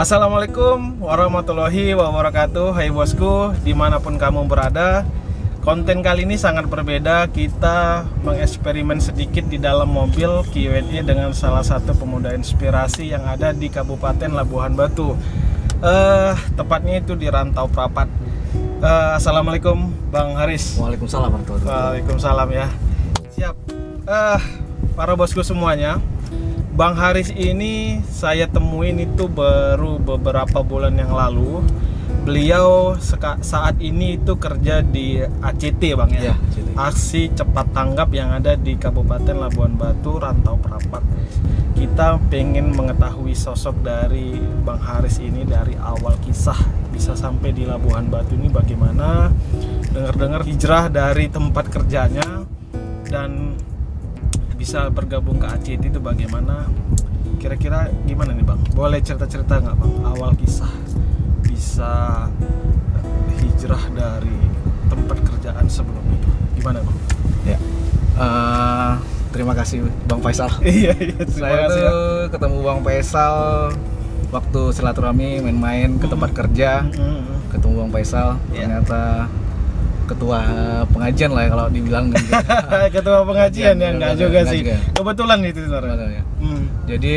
Assalamualaikum warahmatullahi wabarakatuh. Hai bosku, dimanapun kamu berada. Konten kali ini sangat berbeda. Kita mengeksperimen sedikit di dalam mobil Q&A dengan salah satu pemuda inspirasi yang ada di Kabupaten Labuhan Batu. Tepatnya itu di Rantau Prapat. Assalamualaikum Bang Haris. Waalaikumsalam warahmatullahi wabarakatuh. Waalaikumsalam ya. Siap. Para bosku semuanya, Bang Haris ini saya temuin itu baru beberapa bulan yang lalu. Beliau saat ini itu kerja di ACT Bang ya, ACT. Aksi Cepat Tanggap yang ada di Kabupaten Labuhan Batu, Rantau Prapat. Kita pengen mengetahui sosok dari Bang Haris ini dari awal kisah bisa sampai di Labuhan Batu ini bagaimana. Dengar-dengar hijrah dari tempat kerjanya dan bisa bergabung ke ACT itu bagaimana? Kira-kira gimana nih Bang? Boleh cerita-cerita nggak Bang? Awal kisah bisa hijrah dari tempat kerjaan sebelum itu. Gimana Bang? Ya, terima kasih Bang Faisal. Iya, Saya tuh ketemu Bang Faisal waktu silaturahmi main-main ke tempat kerja. Ketemu Bang Faisal, ternyata ketua pengajian lah ya kalau dibilang gitu. Ketua pengajian ya, enggak juga sih. Juga. Kebetulan itu sebenarnya. Jadi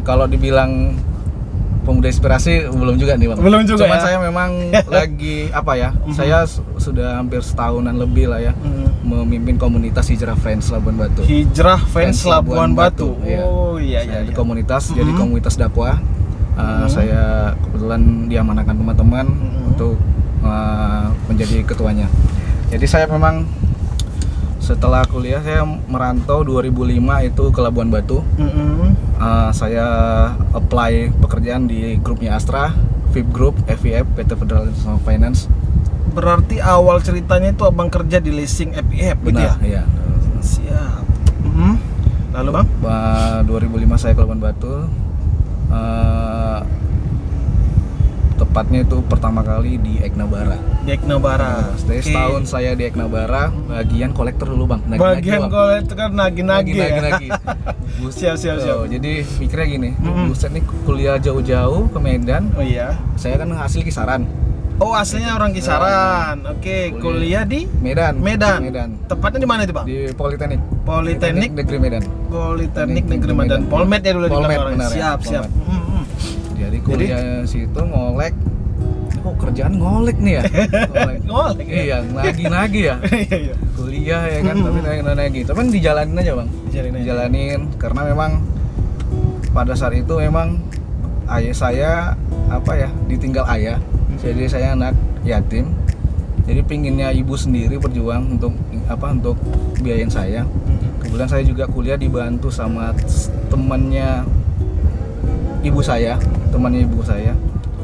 kalau dibilang pemuda inspirasi belum juga nih Bang. Belum juga. Cuman ya? saya memang lagi apa ya? Saya sudah hampir setahunan lebih lah ya memimpin komunitas Hijrah Fans Labuhan Batu. Hijrah Fans Labuhan Batu. Iya. Oh iya Saya iya. di komunitas, jadi komunitas dakwah. Saya kebetulan diamanahkan teman-teman untuk menjadi ketuanya. Jadi saya memang setelah kuliah saya merantau 2005 itu ke Labuhan Batu. Saya apply pekerjaan di grupnya Astra, VIP Group, FIF, PT Federal International Finance. Berarti awal ceritanya itu abang kerja di leasing FIF gitu ya? Benar, iya. Siap. Lalu Bang? 2005 saya ke Labuhan Batu. Tepatnya itu pertama kali di Eknabara. Di Eknabara. Jadi setahun saya di Eknabara, bagian kolektor dulu Bang. Bagian kolektor kan nagi-nagi ya. Siap. Jadi mikirnya gini, buset nih kuliah jauh-jauh ke Medan. Oh iya. Saya kan asli Kisaran. Oh aslinya orang Kisaran. Oke, kuliah di Medan. Tepatnya di mana itu Bang? Di Politeknik. Politeknik Negeri Medan. Politeknik Negeri Medan. Polmed ya dulu Polmed, dibilang orang. benar ya, Siap. Jadi kuliah situ ngolek. Kok kerjaan ngolek nih ya? Ngolek. Iya, nagi ya. Iya. Kuliah ya kan, tapi nagi. Tapi dijalanin aja Bang. Dijalanin karena memang pada saat itu memang ayah saya ditinggal ayah. Jadi saya anak yatim. Jadi pinginnya ibu sendiri berjuang untuk biayain saya. Kemudian saya juga kuliah dibantu sama temannya ibu saya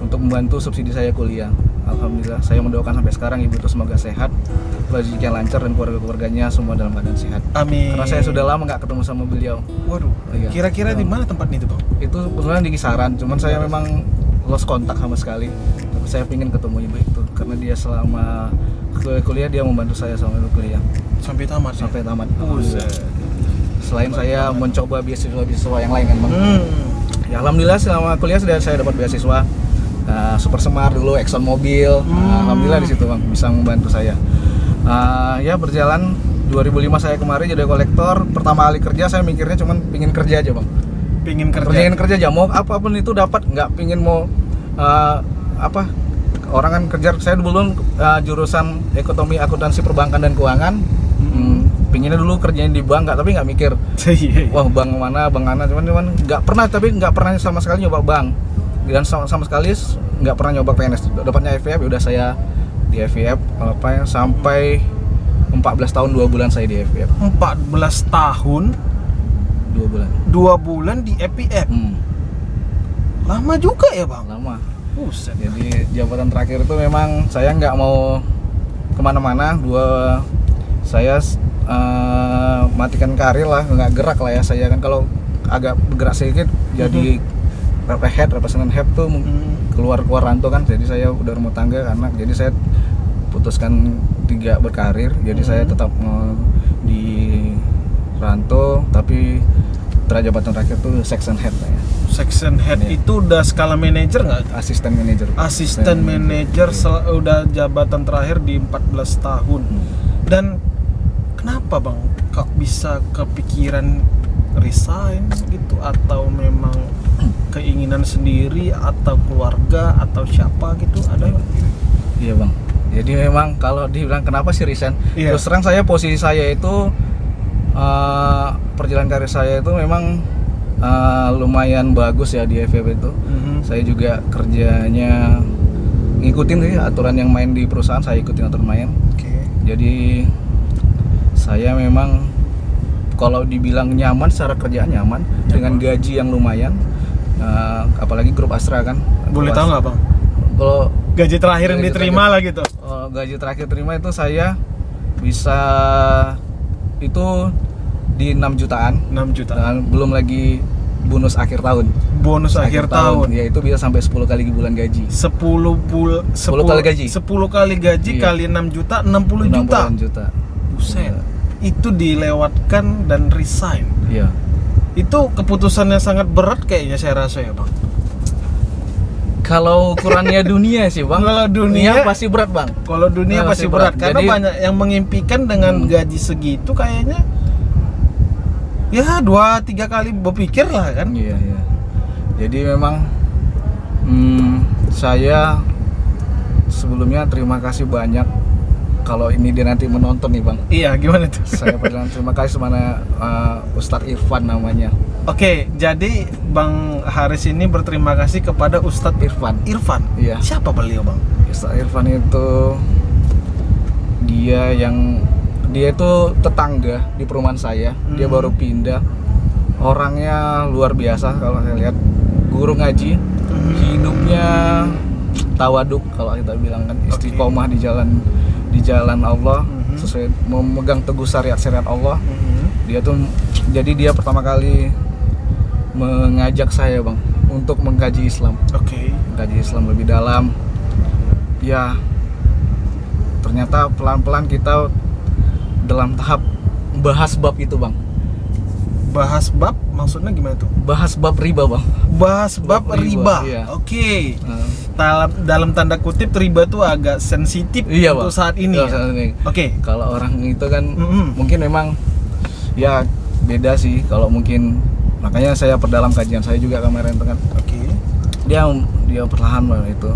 untuk membantu subsidi saya kuliah. Alhamdulillah saya mendoakan sampai sekarang ibu itu semoga sehat, rezekinya lancar dan keluarganya semua dalam keadaan sehat. Amin. Karena saya sudah lama nggak ketemu sama beliau. Waduh. Iya. Kira-kira di mana tempatnya itu Bang? Itu sebenarnya di Kisaran, cuman saya memang lost kontak sama sekali. Tapi saya ingin ketemu ibu itu karena dia selama kuliah dia membantu saya selama kuliah Sampai tamat. Alhamdulillah. Selain saya mencoba beasiswa yang lain kan Bang. Ya alhamdulillah selama kuliah sudah saya dapat beasiswa Super Semar dulu, Exxon Mobil. Alhamdulillah di situ Bang bisa membantu saya. Ya berjalan 2005 saya kemarin jadi kolektor. Pertama kali kerja saya mikirnya cuman pingin kerja aja Bang. Pingin kerja aja, mau apapun itu dapat, nggak pingin mau orang kan kerja. Saya dulu jurusan ekonomi akuntansi perbankan dan keuangan. Pinginnya dulu kerjain di bank, tapi nggak mikir wah bank mana cuman nggak pernah sama sekali nyoba bank dan sama sekali nggak pernah nyoba PNS. Dapatnya FIF, udah saya di FIF sampai 14 tahun 2 bulan saya di FIF. 14 tahun 2 bulan di FIF. Lama juga ya Bang? Lama. Buset. Jadi jabatan terakhir itu memang saya nggak mau kemana-mana. Saya matikan karir lah, nggak gerak lah ya. Saya kan kalau agak bergerak sedikit jadi representatif head tuh keluar rantau kan. Jadi saya udah rumah tangga, anak. Jadi saya putuskan tidak berkarir. Jadi saya tetap di rantau, tapi jabatan terakhir tuh section head lah ya. Section head Iya. itu udah skala manajer nggak? Asisten manajer. Asisten manajer udah jabatan terakhir di 14 tahun. Dan kenapa bang kok bisa kepikiran resign gitu, atau memang keinginan sendiri atau keluarga atau siapa gitu, ada nggak? Iya bang. Jadi memang kalau dibilang kenapa sih resign, Iya. terus terang saya posisi saya itu perjalanan karir saya itu memang lumayan bagus ya di FEB itu. Saya juga kerjanya ngikutin sih aturan yang main di perusahaan, saya ikutin aturan main. Oke. Jadi saya memang kalau dibilang nyaman secara kerjaan nyaman dengan gaji yang lumayan, apalagi grup Astra kan. Boleh tahu nggak bang? Kalau Gaji terakhir yang Gaji diterima lah gitu. gaji terakhir terima itu saya bisa itu di 6 jutaan 6 juta. dan belum lagi bonus akhir tahun. Bonus akhir tahun. Ya itu bisa sampai 10 kali bulan gaji. 10 kali gaji. 10 kali gaji Iya. kali 6 juta, 60 juta. 60 juta. Buset. Itu dilewatkan dan resign. Iya. Itu keputusan yang sangat berat kayaknya saya rasa ya, Bang. Kalau ukurannya dunia sih, Bang. Kalau dunia pasti berat, Bang. Kalau dunia Nah, pasti masih berat, berat. karena Jadi- banyak yang mengimpikan dengan gaji segitu kayaknya ya 2-3 kali berpikir lah kan. Iya, iya. Jadi memang saya sebelumnya terima kasih banyak kalau ini dia nanti menonton nih, Bang. Iya, gimana tuh? Saya bilang terima kasih sama Ustadz Irfan namanya. Oke, jadi Bang Haris ini berterima kasih kepada Ustadz Irfan. Irfan. Iya. Siapa beliau, Bang? Ustadz Irfan itu dia itu tetangga di perumahan saya. Dia baru pindah. Orangnya luar biasa kalau saya lihat. Guru ngaji, hidupnya tawaduk kalau kita bilang kan, istiqomah di jalan Allah, sesuai memegang teguh syariat Allah. Dia pertama kali mengajak saya, Bang, untuk mengkaji Islam. Oke. Mengkaji Islam lebih dalam. Ya, ternyata pelan-pelan kita dalam tahap bahas bab itu, Bang. Bahas bab maksudnya gimana tuh? Bahas bab riba, Bang. Bahas bab Bab riba. riba, iya. Oke. Dalam tanda kutip riba tuh agak sensitif Iya, untuk Bang. saat ini. Iya, Ya? saat ini. Oke. Kalau orang itu kan Mm-mm. mungkin memang ya beda sih. Kalau mungkin makanya saya perdalam kajian saya juga kemarin itu kan. Oke. Dia perlahan itu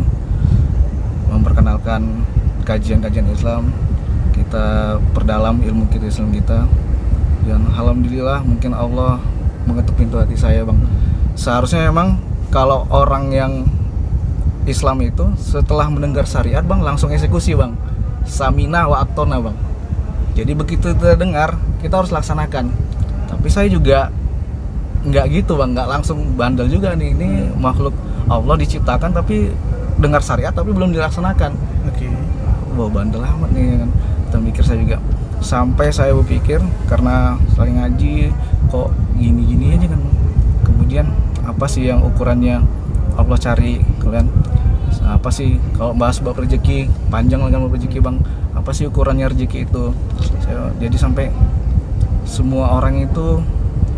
memperkenalkan kajian-kajian Islam, kita perdalam ilmu kita Islam kita, dan alhamdulillah mungkin Allah mengetuk pintu hati saya, Bang. Seharusnya memang kalau orang yang Islam itu setelah mendengar syariat, Bang, langsung eksekusi, Bang. Samina wa atona, Bang. Jadi begitu kita dengar, kita harus laksanakan. Tapi saya juga nggak gitu, Bang, nggak langsung bandel juga nih. Ini makhluk Allah diciptakan tapi dengar syariat tapi belum dilaksanakan. Oke. Wah, bandel amat nih kan. Kita mikir saya juga. Sampai saya berpikir karena selain ngaji kok gini-gini aja kan. Kemudian apa sih yang ukurannya Allah cari kalian? Apa sih kalau bahas bab rezeki, panjang lagi bab rezeki, Bang. Apa sih ukurannya rezeki itu? Jadi sampai semua orang itu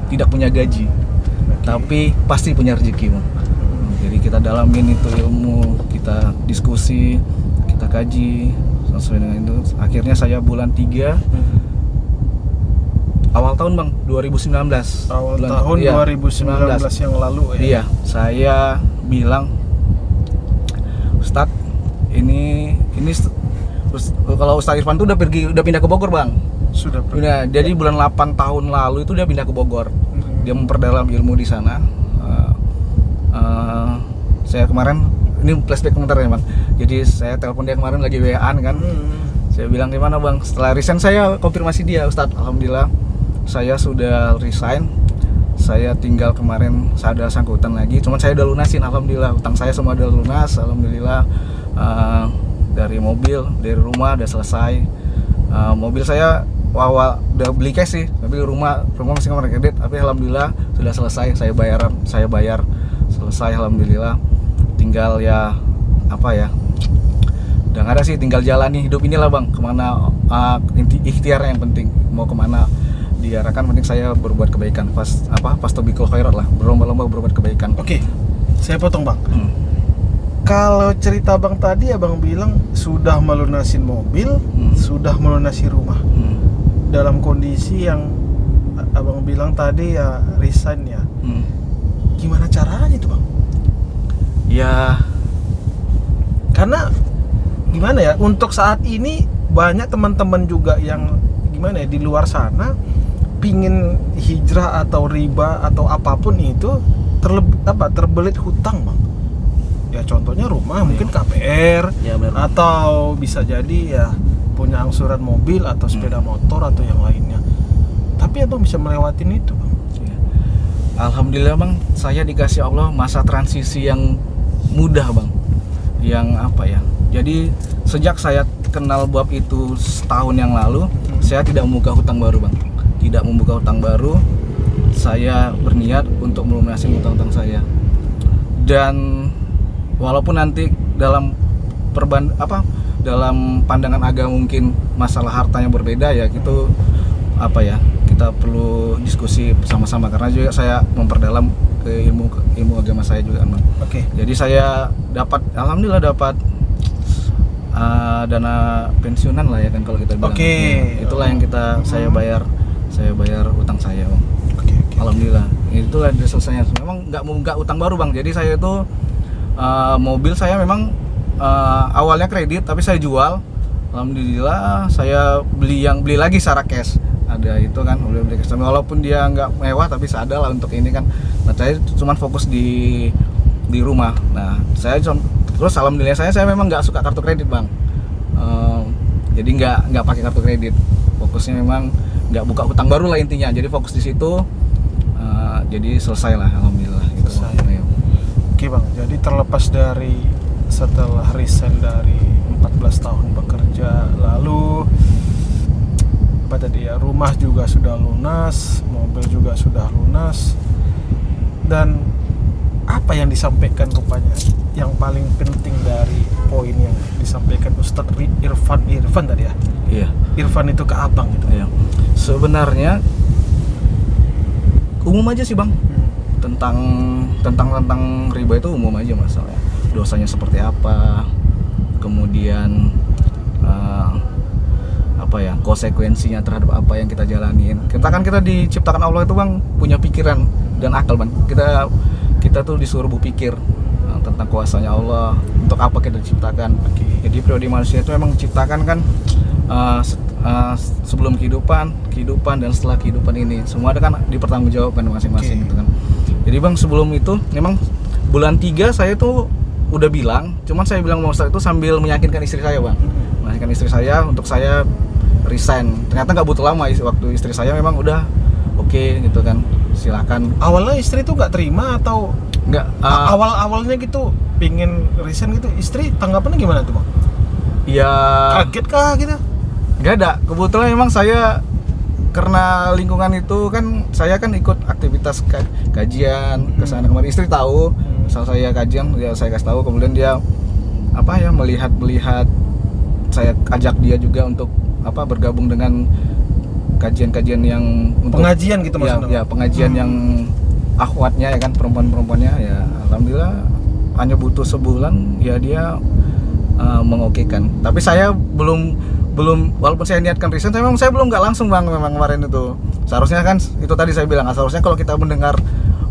tidak punya gaji, tapi pasti punya rezeki, Bang. Jadi kita dalamin itu ilmu, kita diskusi, kita kaji sesuai dengan itu. Akhirnya saya bulan 3 awal tahun, Bang, 2019. Awal Bulan- tahun iya, 2019 yang lalu ya. Iya, saya bilang, Ustadz, ini kalau Ustadz Irfan tuh udah pindah ke Bogor, Bang. Sudah pernah. Udah, jadi bulan 8 tahun lalu itu dia pindah ke Bogor. Dia memperdalam ilmu di sana. Saya kemarin, ini flashback komentar ya, Bang. Jadi saya telepon dia kemarin lagi WA-an kan. Saya bilang, di mana, Bang? Setelah resign saya konfirmasi dia, Ustadz, alhamdulillah saya sudah resign. Saya tinggal kemarin saya ada sangkutan lagi, cuman saya udah lunasin, alhamdulillah. Utang saya semua udah lunas, alhamdulillah. Dari mobil, dari rumah udah selesai. Mobil saya awal udah beli cash sih, tapi rumah masih kemarin kredit, tapi alhamdulillah sudah selesai. Saya bayar selesai, alhamdulillah. Tinggal ya apa ya, udah nggak ada sih, tinggal jalani hidup inilah, Bang. Kemana ikhtiarnya yang penting, mau kemana. diarahkan penting saya berbuat kebaikan, fastabiqul khairat lah, berlomba-lomba berbuat kebaikan. Oke, saya potong bang. Kalau cerita bang tadi, abang bilang sudah melunasin mobil, sudah melunasi rumah. Dalam kondisi yang abang bilang tadi ya resign ya. Gimana caranya itu bang? Ya, Karena gimana ya, untuk saat ini banyak teman-teman juga yang gimana ya, di luar sana pingin hijrah atau riba atau apapun itu terbelit hutang bang. Ya contohnya rumah, mungkin KPR, ya benar. atau bisa jadi ya punya angsuran mobil atau sepeda motor atau yang lainnya. Tapi abang bisa melewatin itu bang. Alhamdulillah bang, saya dikasih Allah masa transisi yang mudah bang, yang apa ya, jadi sejak saya kenal bab itu setahun yang lalu, saya tidak membuka hutang baru bang, tidak membuka hutang baru. Saya berniat untuk melunasi hutang-hutang saya, dan walaupun nanti dalam dalam pandangan agama mungkin masalah hartanya berbeda ya, gitu apa ya, kita perlu diskusi bersama-sama, karena juga saya memperdalam ke ilmu agama saya juga bang. Oke. Jadi saya alhamdulillah dapat dana pensiunan lah ya kan kalau kita bilang. Oke. Ya, itulah yang saya bayar utang saya bang. Oke. Alhamdulillah. Itulah selesainya. Memang nggak utang baru bang. Jadi saya itu mobil saya memang awalnya kredit tapi saya jual. Alhamdulillah saya beli lagi secara cash. Ada itu kan, beli cash. Walaupun dia nggak mewah tapi seadanya lah untuk ini kan. Nah, saya cuma fokus di rumah. Nah, terus alhamdulillah saya memang nggak suka kartu kredit bang. Jadi nggak pakai kartu kredit. Fokusnya memang nggak buka hutang baru lah intinya. Jadi fokus di situ. Jadi selesai lah alhamdulillah. Selesai. Oke bang, jadi terlepas dari setelah resign dari 14 tahun bekerja, lalu apa tadi ya, rumah juga sudah lunas, mobil juga sudah lunas, dan apa yang disampaikan rupanya yang paling penting dari poin yang disampaikan Ustadz Irfan tadi ya? Iya. Irfan itu ke abang gitu. Iya. Sebenarnya umum aja sih bang. Tentang riba itu umum aja masalahnya. Dosanya seperti apa, kemudian konsekuensinya terhadap apa yang kita jalanin. Kita diciptakan Allah itu bang punya pikiran dan akal bang. Kita tuh disuruh berpikir tentang kuasanya Allah, untuk apa kita diciptakan. Jadi pribadi manusia itu memang diciptakan kan sebelum kehidupan dan setelah kehidupan ini semua ada kan dipertanggungjawabkan masing-masing gitu kan. Jadi bang sebelum itu memang bulan 3 saya tuh udah bilang, cuman saya bilang sama Ustaz itu sambil meyakinkan istri saya bang, meyakinkan istri saya untuk saya resign. Ternyata nggak butuh lama, waktu istri saya memang udah oke gitu kan, silakan. Awalnya istri tuh nggak terima atau nggak? Awalnya gitu pingin resign gitu, istri tanggapannya gimana tuh bang? Ya kaget kah gitu? Nggak ada, kebetulan memang saya karena lingkungan itu kan saya kan ikut aktivitas kajian kesana kemari, istri tahu misal saya kajian ya saya kasih tahu, kemudian dia melihat saya ajak dia juga untuk bergabung dengan kajian-kajian yang untuk pengajian gitu maksudnya? Ya pengajian yang akhwatnya ya kan, perempuan-perempuannya ya. Alhamdulillah hanya butuh sebulan ya dia mengokekan. Tapi saya belum walaupun saya niatkan resign, tapi memang saya belum nggak langsung bang. Memang kemarin itu seharusnya kan itu tadi saya bilang, seharusnya kalau kita mendengar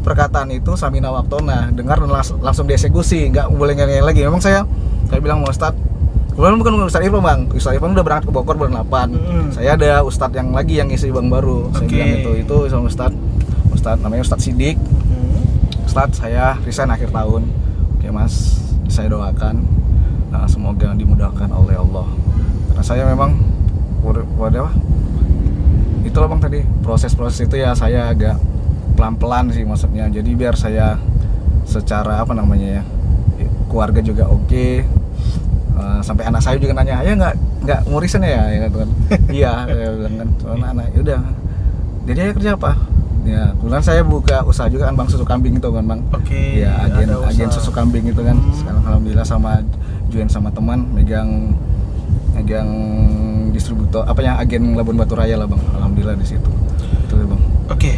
perkataan itu samina waktona, dengar dan langsung dieksekusi, nggak boleh ngeyel lagi. Memang saya bilang sama Ustadz, kemudian bukan Ustadz Irfan bang, Ustadz Irfan udah berangkat ke Bogor bulan 8. Saya ada Ustadz yang lagi yang ngisi bang baru. Saya bilang itu sama Ustadz namanya Ustadz Sidik. Ustadz saya resign akhir tahun. Oke mas, saya doakan semoga dimudahkan oleh Allah. Karena saya memang itulah bang tadi proses itu ya saya agak pelan-pelan sih maksudnya. Jadi biar saya secara keluarga juga oke. Sampai anak saya juga nanya, ya nggak mau resign ya kan. Iya, saya bilang kan, soalnya anak udah. Jadi saya kerja apa? Ya kemudian saya buka usaha juga kan bang, susu kambing itu kan bang. Ya agen susu kambing itu kan. Sekarang alhamdulillah join sama teman megang distributor agen Labuan Batu Raya lah bang, alhamdulillah di situ. Oke,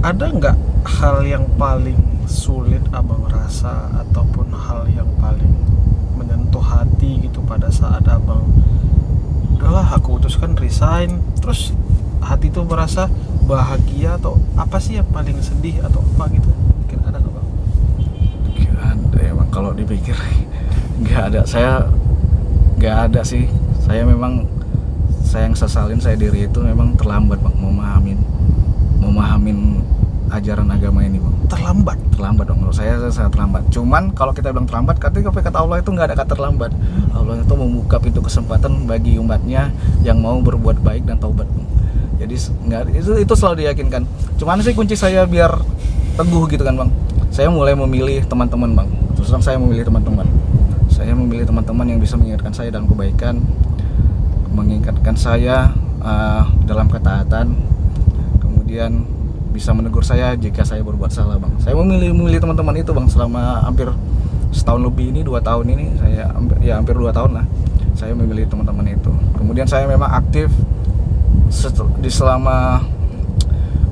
ada nggak hal yang paling sulit abang rasa ataupun hal yang paling menyentuh hati gitu pada saat abang udahlah aku putuskan resign, terus hati tuh merasa bahagia, atau apa sih yang paling sedih atau apa gitu, mungkin ada nggak bang? Gak ada emang kalau dipikir. Nggak ada, saya nggak ada sih. Saya memang, saya yang sesalin saya diri itu memang terlambat bang memahamin ajaran agama ini bang. Terlambat dong, menurut saya sangat terlambat. Cuman kalau kita bilang terlambat, kata Allah itu nggak ada kata terlambat. Allah itu membuka pintu kesempatan bagi umatnya yang mau berbuat baik dan taubat. Jadi nggak, itu selalu diyakinkan. Cuman sih kunci saya biar teguh gitu kan bang, saya mulai memilih teman-teman bang. Terus terang saya memilih teman-teman. Saya memilih teman-teman yang bisa mengingatkan saya dalam kebaikan, mengingatkan saya dalam ketaatan, kemudian bisa menegur saya jika saya berbuat salah bang. Saya memilih teman-teman itu bang selama hampir setahun lebih ini, 2 tahun ini saya hampir 2 tahun lah saya memilih teman-teman itu. Kemudian saya memang aktif di selama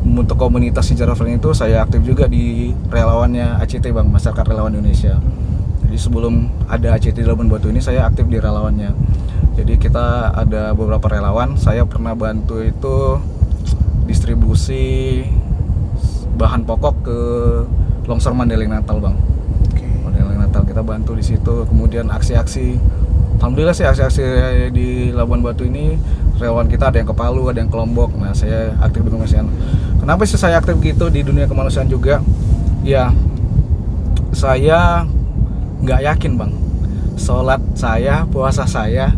untuk komunitas Hijrah Friend itu, saya aktif juga di relawannya ACT bang, Masyarakat Relawan Indonesia. Jadi sebelum ada ACT di Labuan Batu ini saya aktif di relawannya. Jadi kita ada beberapa relawan, saya pernah bantu itu distribusi bahan pokok ke longsor Mandailing Natal bang. Mandailing Natal kita bantu di situ. Kemudian aksi-aksi, alhamdulillah sih aksi-aksi di Labuan Batu ini relawan kita ada yang ke Palu, ada yang ke Lombok. Nah saya aktif di kemanusiaan. Kenapa sih saya aktif gitu di dunia kemanusiaan juga? Ya saya nggak yakin bang, sholat saya, puasa saya,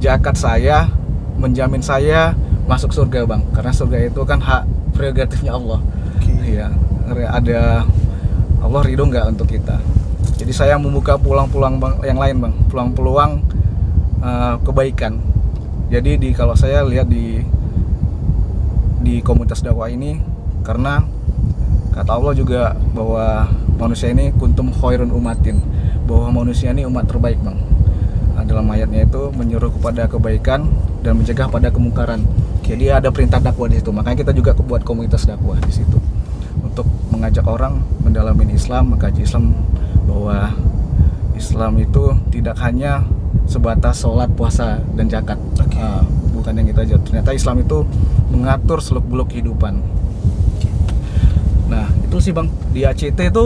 zakat saya menjamin saya masuk surga bang, karena surga itu kan hak prerogatifnya Allah. Iya, ada Allah ridho nggak untuk kita. Jadi saya membuka peluang-peluang yang lain bang, peluang-peluang kebaikan. Jadi kalau saya lihat di komunitas dakwah ini, karena kata Allah juga bahwa manusia ini kuntum khairun umatin, bahwa manusia ini umat terbaik bang. Dalam ayatnya itu menyuruh kepada kebaikan dan mencegah pada kemungkaran. Jadi ada perintah dakwah di situ. Makanya kita juga buat komunitas dakwah di situ untuk mengajak orang mendalami Islam, mengkaji Islam, bahwa Islam itu tidak hanya sebatas sholat, puasa, dan zakat. Bukan yang kita aja. Ternyata Islam itu mengatur seluk-beluk kehidupan. Nah itu sih bang, di ACT itu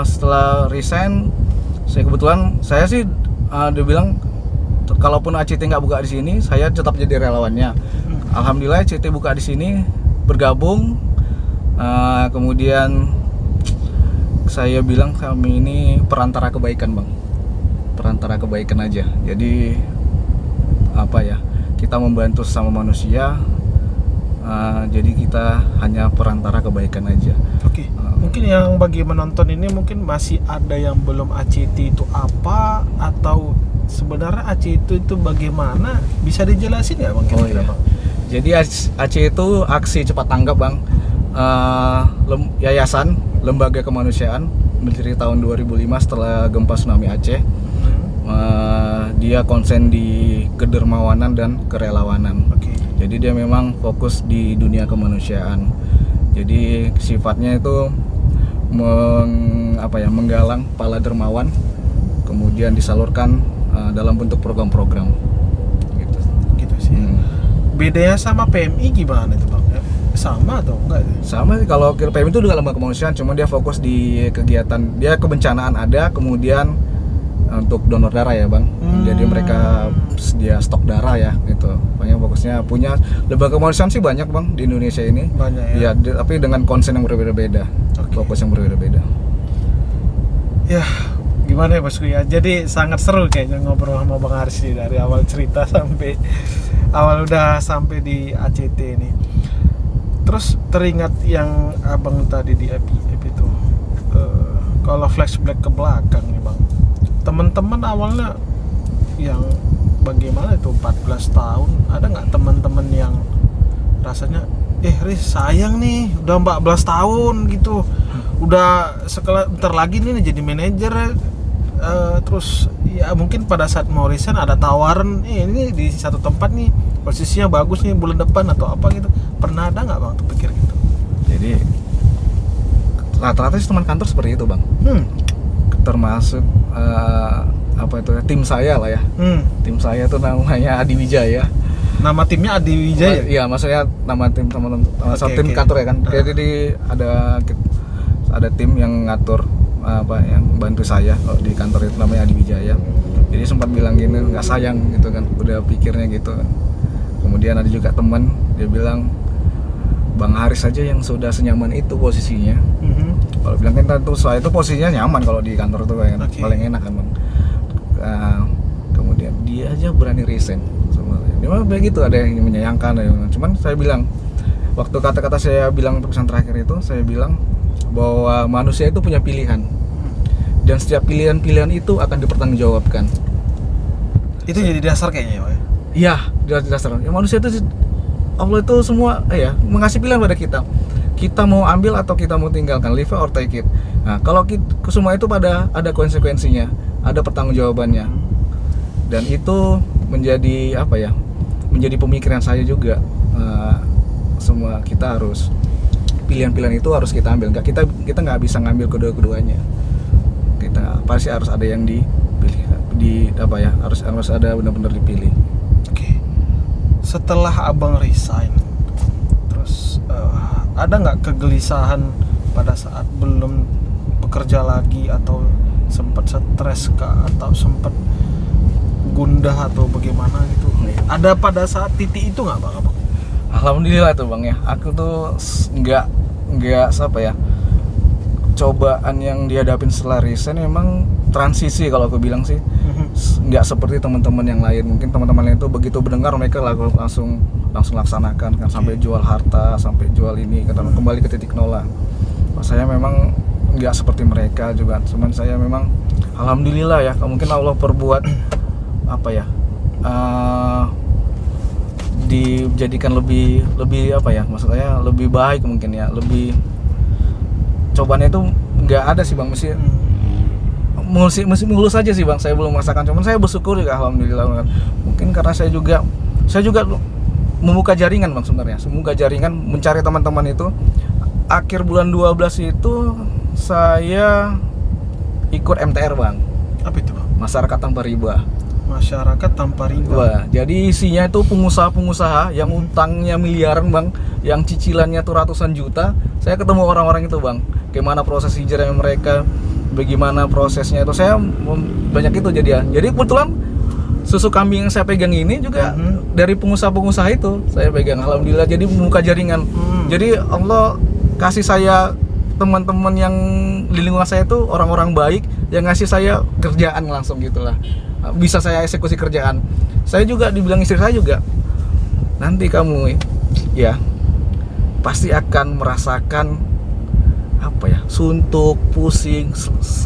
setelah resign, saya sih dia bilang kalaupun ACT nggak buka di sini, saya tetap jadi relawannya. Alhamdulillah ACT buka di sini, bergabung. Kemudian saya bilang kami ini perantara kebaikan bang, perantara kebaikan aja. Jadi apa ya, kita membantu sesama manusia. Jadi kita hanya perantara kebaikan aja. Oke. Mungkin yang bagi menonton ini mungkin masih ada yang belum ACT itu apa, atau sebenarnya ACT itu bagaimana, bisa dijelasin ya bang? Iya. Bang? Jadi ACT itu aksi cepat tanggap bang, yayasan lembaga kemanusiaan berdiri tahun 2005 setelah gempa tsunami Aceh. Dia konsen di kedermawanan dan kerelawanan. Jadi dia memang fokus di dunia kemanusiaan. Jadi sifatnya itu menggalang pala dermawan, kemudian disalurkan dalam bentuk program-program. Gitu sih. Bedanya sama PMI gimana itu bang? Sama atau enggak? Sama sih, kalau PMI itu juga lembaga kemanusiaan, cuma dia fokus di kegiatan, dia kebencanaan ada, kemudian untuk donor darah ya bang. Jadi mereka sedia stok darah ya gitu. Banyak fokusnya, punya lembaga kemanusiaan sih banyak bang di Indonesia ini. Banyak ya. Tapi dengan konsen yang berbeda-beda, fokus yang berbeda-beda. Ya gimana ya Mas Kuya? Jadi sangat seru kayaknya ngobrol sama Bang Haris dari awal cerita sampai awal udah sampai di ACT ini. Terus teringat yang abang tadi di EP itu, kalau flashback ke belakang nih bang, teman-teman awalnya yang bagaimana itu 14 tahun, ada nggak teman-teman yang rasanya Riz sayang nih udah 14 tahun gitu, udah bentar lagi nih jadi manajer, terus ya mungkin pada saat mau resign ada tawaran ini di satu tempat nih posisinya bagus nih bulan depan atau apa gitu, pernah ada nggak bang terpikir gitu? Jadi rata-rata sih teman kantor seperti itu bang. Termasuk apa itu tim saya lah ya. Tim saya tuh namanya Adi Wijaya. Nama timnya Adi Wijaya? Iya, maksudnya nama tim teman-teman tim okay. kantor ya kan. Jadi ada tim yang ngatur yang bantu saya di kantor itu namanya Adi Wijaya. Jadi sempat bilang gini, nggak sayang gitu kan, udah pikirnya gitu. Kemudian ada juga teman dia bilang, Bang Haris saja yang sudah senyaman itu posisinya. Kalau bilang kan tuh saya itu posisinya nyaman kalau di kantor tuh kan, paling enak kan bang. Kemudian dia aja berani resign. Memang begitu, ada yang menyayangkan, cuman saya bilang waktu kata-kata saya bilang pesan terakhir itu, saya bilang bahwa manusia itu punya pilihan dan setiap pilihan-pilihan itu akan dipertanggungjawabkan. Itu jadi dasar kayaknya ya Pak? Iya, dasar. Ya, manusia itu Allah itu semua mengasih pilihan pada kita. Kita mau ambil atau kita mau tinggalkan, live or take it. Nah, kalau semua itu ada konsekuensinya, ada pertanggungjawabannya. Dan itu menjadi menjadi pemikiran saya juga. Semua kita harus pilihan-pilihan itu harus kita ambil. Kita nggak bisa ngambil kedua-keduanya. Kita pasti harus ada yang dipilih, harus ada benar-benar dipilih. Oke. Setelah abang resign, terus ada nggak kegelisahan pada saat belum bekerja lagi, atau sempat stres kah, atau sempat gundah atau bagaimana gitu? Ada pada saat titik itu nggak bang? Alhamdulillah tuh bang ya, aku tuh nggak cobaan yang dihadapin setelah resign memang transisi kalau aku bilang sih. Nggak seperti teman-teman yang lain. Mungkin teman-teman lain itu begitu mendengar mereka langsung laksanakan kan, sampai jual harta, sampai jual ini, kembali ke titik nol lah. Saya memang nggak seperti mereka juga. Cuman saya memang alhamdulillah ya, mungkin Allah perbuat dijadikan lebih maksudnya lebih baik mungkin ya, lebih cobaannya itu nggak ada sih bang, mesti mulus aja sih bang. Saya belum merasakan, cuman saya bersyukur juga alhamdulillah. Mungkin karena saya juga membuka jaringan bang, sebenarnya membuka jaringan, mencari teman-teman itu. Akhir bulan 12 itu saya ikut MTR bang. Apa itu bang? Masyarakat Tanpa Riba. Masyarakat Tanpa Riba. Jadi isinya itu pengusaha-pengusaha yang utangnya miliaran bang, yang cicilannya tuh ratusan juta. Saya ketemu orang-orang itu bang, gimana proses hijrahnya mereka, bagaimana prosesnya itu. Saya banyak itu jadi kebetulan susu kambing yang saya pegang ini juga dari pengusaha-pengusaha itu saya pegang, alhamdulillah. Jadi membuka jaringan. Jadi Allah kasih saya teman-teman yang di lingkungan saya itu orang-orang baik yang ngasih saya kerjaan langsung gitulah, bisa saya eksekusi kerjaan. Saya juga dibilang istri saya juga, nanti kamu pasti akan merasakan suntuk, pusing,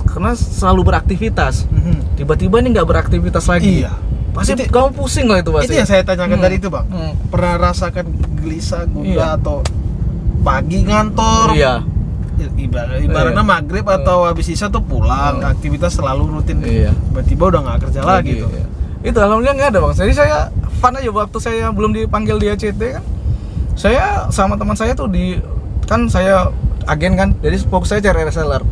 karena selalu beraktivitas. Tiba-tiba ini nggak beraktivitas lagi. Iya. Pasti kamu pusing lah itu pasti. Itu yang saya tanyakan tadi itu bang. Pernah rasakan gelisah, gundah, atau pagi ngantor? Iya. Ibaratnya maghrib atau habis isya tuh pulang, aktivitas selalu rutin. Iya. Tiba-tiba udah nggak kerja lagi tuh. Iya. Itu alhamdulillah nggak ada bang. Jadi saya fun aja waktu saya belum dipanggil di ACT kan. Saya sama teman saya tuh saya agen kan. Jadi fokus saya cari reseller,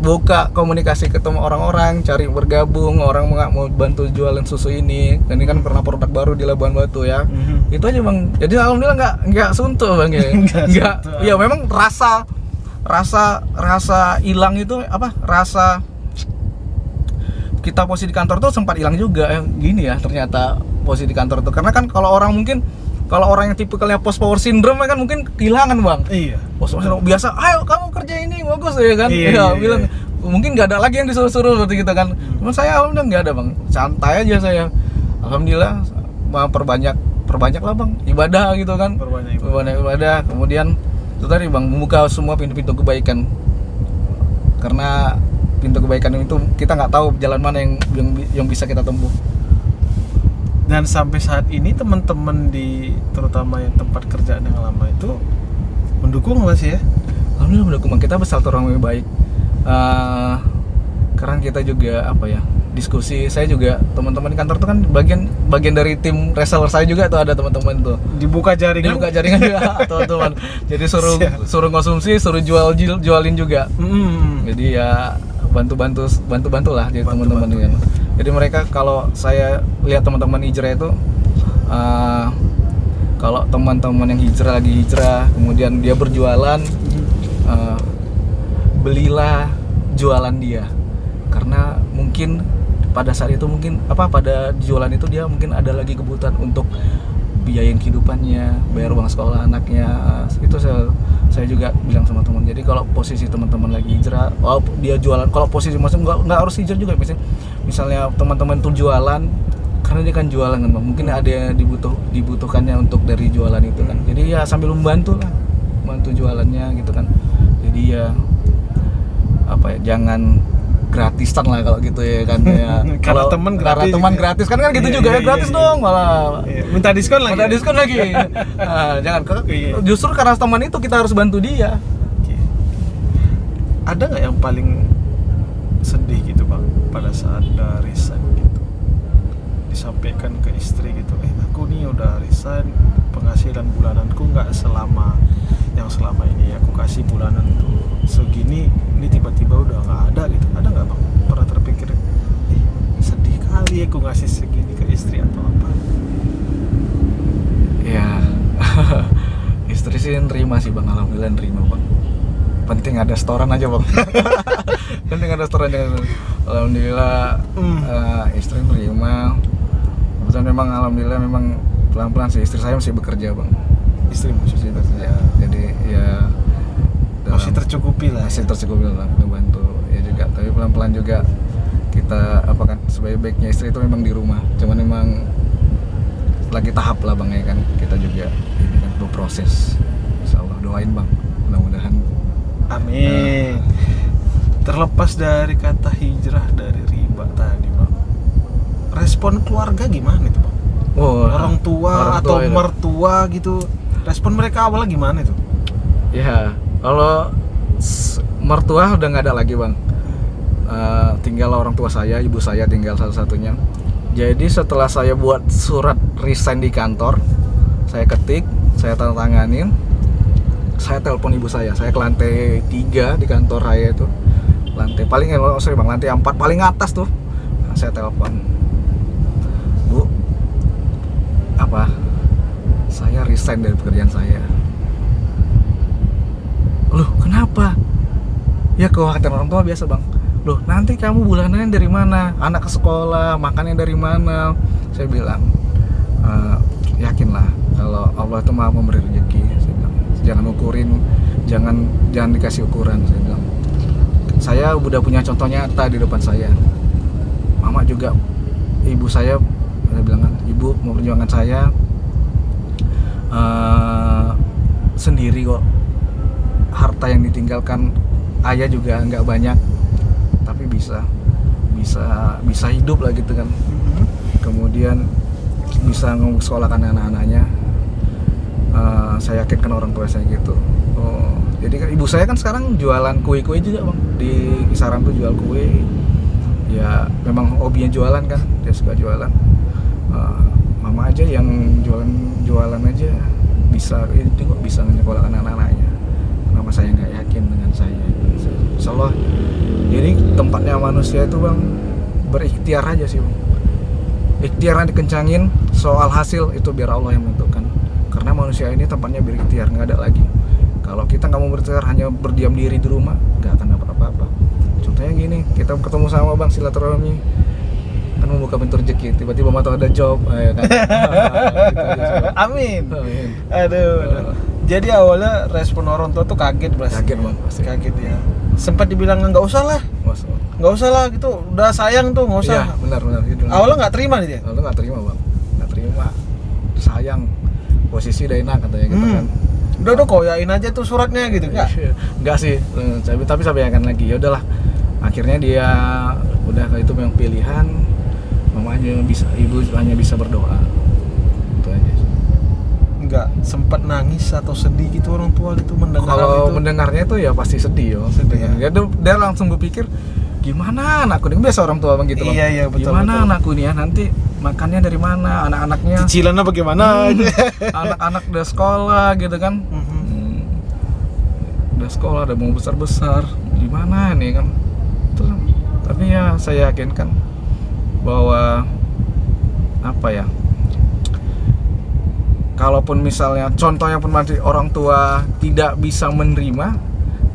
buka komunikasi, ketemu orang-orang, cari bergabung, orang mau bantu jualan susu ini. Dan ini kan pernah produk baru di Labuan Batu ya. Itu aja bang. Jadi alhamdulillah nggak suntuk bang ya. Nggak. Ya memang rasa hilang itu rasa kita posisi di kantor tuh sempat hilang juga. Gini ya ternyata posisi di kantor tuh, karena kan kalau orang yang tipikalnya post power syndrome kan mungkin kehilangan bang. Iya. Post power syndrome biasa, ayo kamu kerja ini bagus ya kan. Iya. Bilang mungkin nggak ada lagi yang disuruh-suruh seperti gitu kan. Cuman saya alhamdulillah nggak ada bang, santai aja saya. Alhamdulillah perbanyak lah bang ibadah gitu kan. Perbanyak ibadah. Kemudian itu tadi bang, membuka semua pintu-pintu kebaikan, karena pintu kebaikan itu kita nggak tahu jalan mana yang bisa kita tempuh. Dan sampai saat ini teman-teman terutama yang tempat kerjaan yang lama itu mendukung masih ya? Alhamdulillah mendukung bang. Kita bersilaturahmi baik, karena kita juga diskusi. Saya juga teman-teman di kantor tuh kan bagian dari tim reseller saya juga tuh, ada teman-teman tuh. Dibuka jaringan. Dibuka jaringan juga teman-teman. Jadi suruh konsumsi, suruh jualin juga. Jadi ya bantu lah jadi teman-teman kan. Jadi mereka, kalau saya lihat teman-teman hijrah itu kalau teman-teman yang lagi hijrah kemudian dia berjualan, belilah jualan dia, karena mungkin pada saat itu pada jualan itu dia mungkin ada lagi kebutuhan untuk biayain kehidupannya, bayar uang sekolah anaknya. Itu saya juga bilang sama teman. Jadi kalau posisi teman-teman lagi hijrah, dia jualan, kalau posisi maksudnya nggak harus hijrah juga, misalnya teman-teman tuh jualan karena dia kan jualan kan Bang, mungkin ada yang dibutuhkannya untuk dari jualan itu kan. Jadi ya sambil bantu jualannya gitu kan. Jadi ya jangan gratisan lah kalau gitu ya kan ya. Karena teman gratis kan gitu juga ya, gratis dong malah. Minta diskon lagi. Nah, jangan justru karena teman itu kita harus bantu dia. Ada nggak yang paling sedih gitu Bang pada saat udah resign gitu, disampaikan ke istri gitu, aku nih udah resign, penghasilan bulananku nggak selama ini aku kasih bulanan tuh segini, ini tiba-tiba udah nggak ada gitu. Ada nggak Bang pernah terpikir sedih kali aku ngasih segini ke istri atau apa? Ya istri sih nerima sih Bang, alhamdulillah nerima Bang. Penting ada setoran aja Bang. Penting ada setoran aja. Alhamdulillah istri nerima. Kebetulan memang alhamdulillah memang pelan-pelan sih, istri saya masih bekerja Bang. Istri masih bekerja. Jadi ya masih tercukupi lah ngebantu ya juga, tapi pelan-pelan juga kita sebaik-baiknya istri itu memang di rumah, cuman memang lagi tahap lah Bang ya kan, kita juga ini kan berproses. Insyaallah doain Bang, mudah-mudahan. Amin. Terlepas dari kata hijrah dari riba tadi Bang, respon keluarga gimana itu Bang? Orang tua atau itu, mertua gitu, respon mereka awalnya gimana itu? Ya kalau mertua udah nggak ada lagi Bang, tinggal orang tua saya, ibu saya tinggal satu-satunya. Jadi setelah saya buat surat resign di kantor, saya ketik, saya tanda tanganin, saya telepon ibu saya ke lantai 3 di kantor saya itu, lantai paling lantai 4 paling atas tuh. Saya telepon, Bu, saya resign dari pekerjaan saya. Loh kenapa? Ya kekhawatiran orang tua biasa Bang. Loh nanti kamu bulanannya dari mana? Anak ke sekolah, makannya dari mana? Saya bilang, yakinlah kalau Allah itu maha memberi rezeki. Saya bilang, jangan ukurin, jangan dikasih ukuran. Saya bilang, saya udah punya contoh nyata di depan saya. Mama juga, ibu saya bilang kan, ibu memperjuangkan saya sendiri kok. Harta yang ditinggalkan ayah juga nggak banyak, tapi bisa hidup lah gitu kan. Kemudian bisa sekolahkan anak-anaknya. Saya yakinkan orang tua saya gitu. Jadi kan ibu saya kan sekarang jualan kue-kue juga Bang, di kisaran tuh jual kue. Ya memang hobinya jualan kan, dia suka jualan. Mama aja yang jualan aja bisa menyekolahkan anak-anaknya. Kenapa saya nggak yakin dengan saya? Insyaallah. Jadi tempatnya manusia itu Bang berikhtiar aja sih Bang. Ikhtiarnya dikencangin, soal hasil itu biar Allah yang menentukan. Karena manusia ini tempatnya berikhtiar, nggak ada lagi. Kalau kita nggak mau berikhtiar, hanya berdiam diri di rumah, nggak akan dapat apa-apa. Contohnya gini, kita ketemu sama Bang silaturahmi, kan membuka pintu rezeki, tiba-tiba mata ada job, ya kan? Amin. Aduh. Jadi awalnya respon orang tua tuh kaget pasti. Kaget Bang, pasti. Kaget ya. Sempat dibilang nggak usah lah gitu, udah sayang tuh nggak usah. Iya benar. Awalnya nggak terima nih dia. Awalnya nggak terima Bang, nggak terima. Sayang, posisi udah enak katanya gitu kan. Udah koyain aja tuh suratnya gitu nggak? Nggak sih, tapi saya yakin lagi. Ya udahlah, akhirnya dia udah kayak itu memang pilihan. Ibu hanya bisa berdoa. Itu aja. Nggak sempat nangis atau sedih gitu orang tua gitu mendengar kalau itu? Mendengarnya itu ya pasti sedih yo. Sedih ya? Dia langsung berpikir gimana anakku ini, biasa orang tua bang gitu bang. Iya betul. Gimana betul. anakku ini ya, nanti makannya dari mana, anak-anaknya Cicilannya bagaimana? anak-anak udah sekolah gitu kan. Udah sekolah, udah mau besar-besar, gimana nih kan. Terus, tapi ya saya yakinkan bahwa apa ya, kalaupun misalnya contohnya pun nanti orang tua tidak bisa menerima,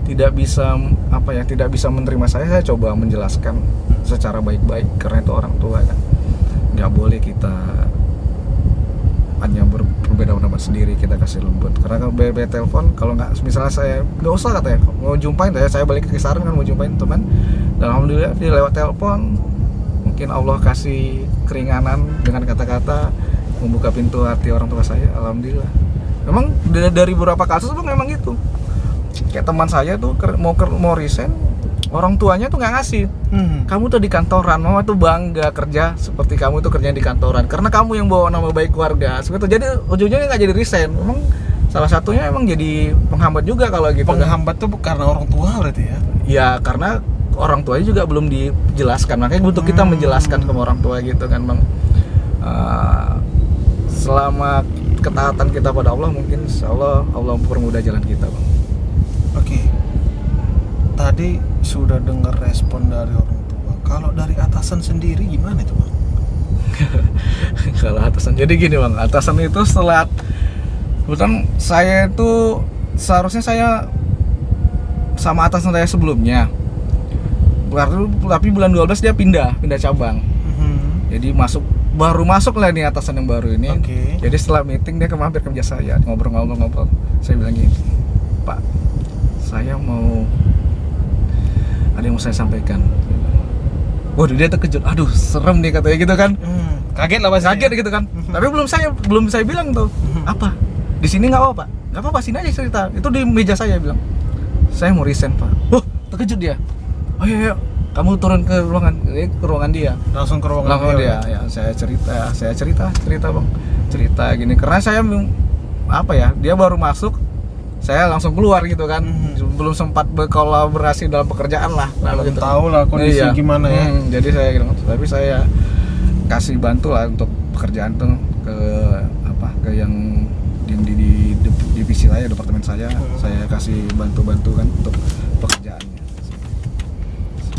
tidak bisa menerima saya coba menjelaskan secara baik-baik, karena itu orang tua kan. Nggak boleh kita hanya berbeda pendapat sendiri, kita kasih lembut. Karena kalau BB telepon, kalau nggak, misalnya saya nggak usah katanya mau jumpain, saya balik ke kisaran kan mau jumpain teman, dan alhamdulillah dia lewat telepon, mungkin Allah kasih keringanan dengan kata-kata, membuka pintu hati orang tua saya, alhamdulillah. Memang dari beberapa kasus tuh memang gitu. Kayak teman saya tuh mau resign, orang tuanya tuh nggak ngasih. Kamu tuh di kantoran, mama tuh bangga kerja seperti kamu tuh kerja di kantoran, karena kamu yang bawa nama baik keluarga. Seperti itu. Jadi ujungnya nggak jadi resign. Memang salah satunya emang jadi penghambat juga kalau gitu. Penghambat tuh karena orang tua berarti ya? Ya karena orang tuanya juga belum dijelaskan, makanya butuh kita menjelaskan ke orang tua gitu kan bang. Selama ketaatan kita pada Allah, mungkin insyaallah Allah mempermudah jalan kita bang. Oke. Tadi sudah dengar respon dari orang tua. Kalau dari atasan sendiri gimana itu bang? Kalau atasan, jadi gini bang, atasan itu setelah kebetulan saya itu seharusnya saya sama atasan saya sebelumnya, tapi bulan 12 dia pindah cabang. Jadi baru masuk lah nih atasan yang baru ini. Okay. Jadi setelah meeting dia mampir ke meja saya, ngobrol. Saya bilang gini, Pak, saya mau ada yang mau saya sampaikan. Waduh, dia terkejut. Aduh, serem nih katanya gitu kan. Kaget lah pasti. Kaget gitu kan. Tapi belum saya bilang tuh. Apa? Di sini nggak apa-apa. Nggak apa-apa, sini aja cerita. Itu di meja saya bilang. Saya mau resign, Pak. Wah, terkejut dia. Oh iya, kamu turun ke ruangan dia. Langsung ke ruangan dia. Ya, saya cerita bang. Cerita gini. Karena saya apa ya? Dia baru masuk. Saya langsung keluar gitu kan. Belum sempat berkolaborasi dalam pekerjaan lah. Belum gitu. Tahu lah kondisi gimana ya. Jadi saya gitu. Tapi saya kasih bantu lah untuk pekerjaan tuh ke yang di divisi saya, departemen saya. Saya kasih bantu kan untuk pekerjaannya.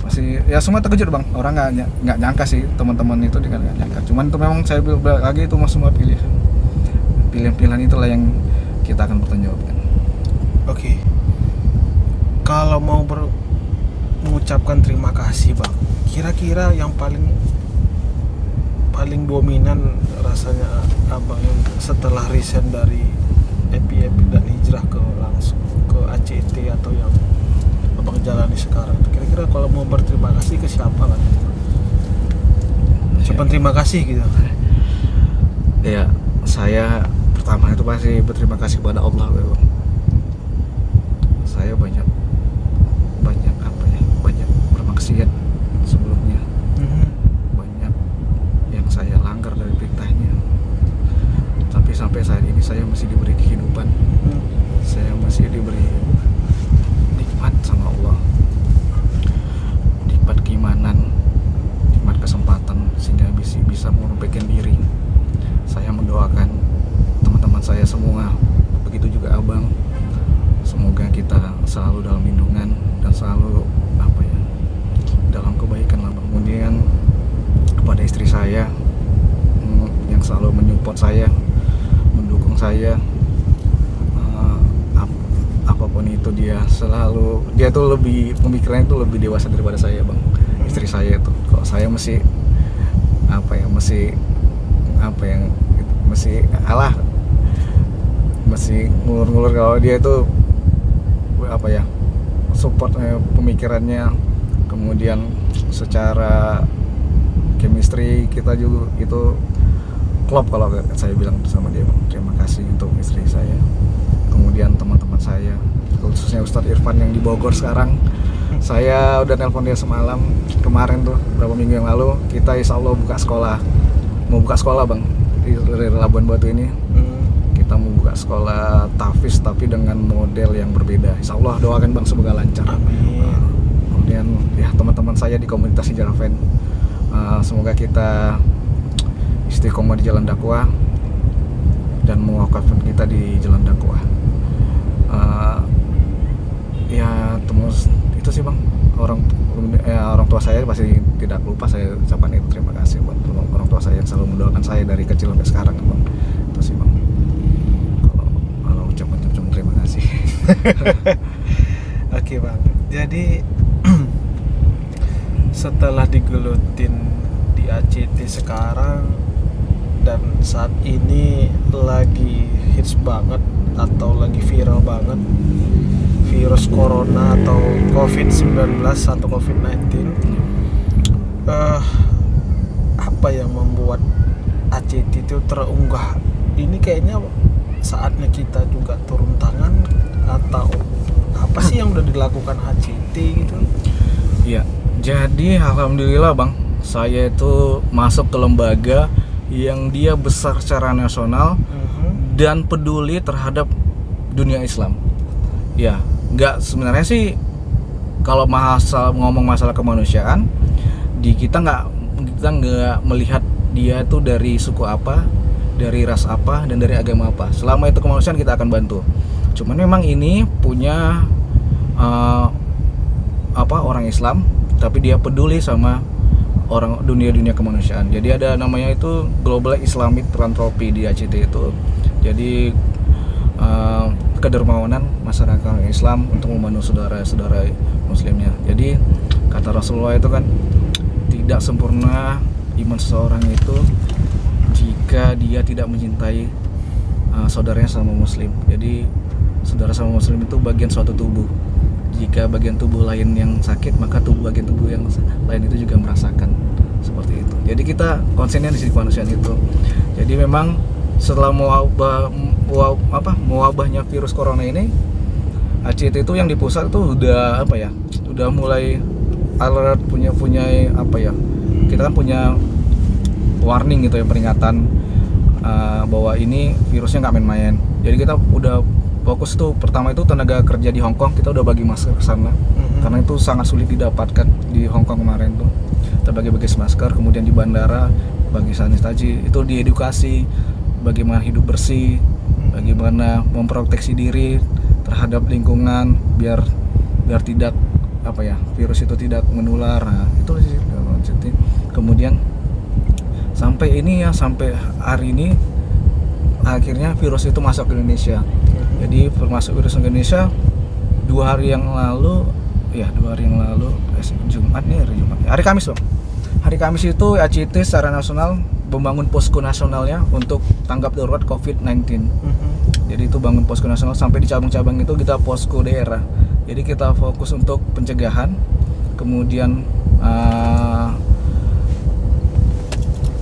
Masih ya semua terkejut bang. Orang nggak nyangka sih, teman-teman itu nggak nyangka. Cuman itu memang saya bilang lagi itu semua pilihan itulah yang kita akan bertanggungjawabkan. Oke. Kalau mau mengucapkan terima kasih bang, kira-kira yang paling dominan rasanya abang setelah resign dari EPI dan hijrah langsung ke ACT atau yang abang jalani sekarang, kira-kira kalau mau berterima kasih ke siapa kan? Ucapan terima kasih gitu. Ya, saya pertama itu pasti berterima kasih kepada Allah bang. Saya banyak bermaksiat sebelumnya, banyak yang saya langgar dari perintahnya, tapi sampai saat ini saya masih diberi kehidupan, saya masih diberi nikmat sama Allah, nikmat keimanan, nikmat kesempatan sehingga bisa merupakan diri. Saya mendoakan teman-teman saya semua, begitu juga abang. Semoga kita selalu dalam lindungan dan selalu dalam kebaikan lah bang. Kemudian kepada istri saya yang selalu menyupport saya, mendukung saya, apapun itu dia tuh lebih pemikirannya tuh lebih dewasa daripada saya bang. Istri saya itu, kalau saya masih ngulur-ngulur, kalau dia itu support pemikirannya, kemudian secara chemistry kita juga itu klop kalau saya bilang sama dia bang. Terima kasih untuk istri saya, kemudian teman-teman saya, khususnya Ustadz Irfan yang di Bogor sekarang. Saya udah nelpon dia semalam kemarin tuh, beberapa minggu yang lalu. Kita insya Allah mau buka sekolah bang di Labuan Batu ini. Kita mau buka sekolah tahfiz tapi dengan model yang berbeda. Insya Allah doakan bang semoga lancar. Amin. kemudian ya teman-teman saya di komunitas Hijrafen. Semoga kita istiqomah di jalan dakwah dan mewakafkan kita di jalan dakwah. Ya terus itu sih bang, orang tua saya pasti tidak lupa saya ucapkan itu terima kasih buat orang tua saya yang selalu mendoakan saya dari kecil sampai sekarang bang. Itu sih bang, kalau ucapkan terima kasih. Oke bang, jadi setelah digelutin di ACT sekarang dan saat ini lagi hits banget atau lagi viral banget virus corona atau COVID-19 atau COVID-19, apa yang membuat ACT itu terunggah? Ini kayaknya saatnya kita juga turun tangan, atau apa sih yang udah dilakukan ACT gitu? Iya, jadi alhamdulillah bang, saya itu masuk ke lembaga yang dia besar secara nasional dan peduli terhadap dunia Islam. Ya, nggak, sebenarnya sih kalau ngomong masalah kemanusiaan, kita nggak melihat dia itu dari suku apa, dari ras apa, dan dari agama apa. Selama itu kemanusiaan kita akan bantu. Cuman memang ini punya orang Islam, tapi dia peduli sama orang dunia kemanusiaan. Jadi ada namanya itu Global Islamic Philanthropy di ACT itu. Jadi kedermawanan masyarakat Islam untuk membantu saudara-saudara muslimnya. Jadi kata Rasulullah itu kan, tidak sempurna iman seseorang itu jika dia tidak mencintai saudaranya sama muslim. Jadi saudara sama muslim itu bagian suatu tubuh. Jika bagian tubuh lain yang sakit, maka bagian tubuh yang lain itu juga merasakan, seperti itu. Jadi kita konsennya di sisi kemanusiaan itu. Jadi memang setelah mewabahnya virus corona ini, ACT itu yang di pusat itu udah udah mulai alert, punya kita kan punya warning gitu ya, peringatan bahwa ini virusnya nggak main-main. Jadi kita udah fokus tuh, pertama itu tenaga kerja di Hong Kong, kita udah bagi masker ke sana karena itu sangat sulit didapatkan di Hong Kong kemarin tuh. Kita bagi masker, kemudian di bandara bagi sanitasi, itu diedukasi bagaimana hidup bersih, bagaimana memproteksi diri terhadap lingkungan biar tidak virus itu tidak menular. Nah, itu sih. Kemudian sampai hari ini akhirnya virus itu masuk ke Indonesia. Jadi masuk virus ke Indonesia 2 hari yang lalu, hari Kamis bang. Hari Kamis itu ACT secara nasional membangun posko nasionalnya untuk tanggap darurat COVID-19. Jadi itu bangun posko nasional, sampai di cabang-cabang itu kita posko daerah. Jadi kita fokus untuk pencegahan, kemudian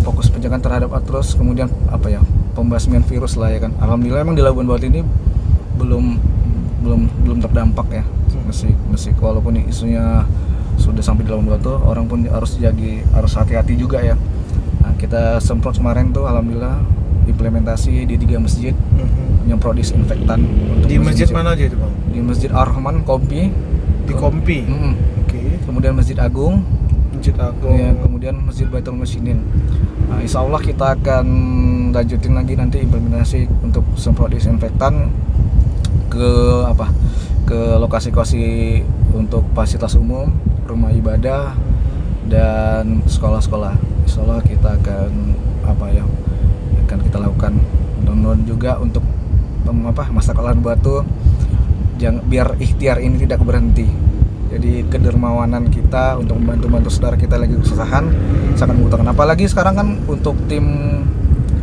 fokus pencegahan terhadap terus kemudian pembasmian virus lah ya kan. Alhamdulillah emang di Labuan Batu ini belum terdampak ya. Meski walaupun isunya sudah sampai di Labuan Batu, orang pun harus hati-hati juga ya. Nah, kita semprot kemarin tuh alhamdulillah implementasi di 3 masjid, nyemprot disinfektan untuk di masjid mana aja itu bang? Di Masjid Ar-Rahman Kompi. Di Kompi. Oke. Kemudian Masjid Agung. Ya, kemudian Masjid Baitul Muslimin. Nah, insya Allah kita akan lanjutin lagi nanti implementasi untuk semprot disinfektan ke lokasi-lokasi untuk fasilitas umum, rumah ibadah, dan sekolah-sekolah. Insya Allah kita akan kita lakukan. Dan juga untuk masyarakat Labuan Batu, biar ikhtiar ini tidak berhenti. Jadi kedermawanan kita untuk membantu saudara kita lagi kesusahan sangat membutuhkan. Apalagi sekarang kan untuk tim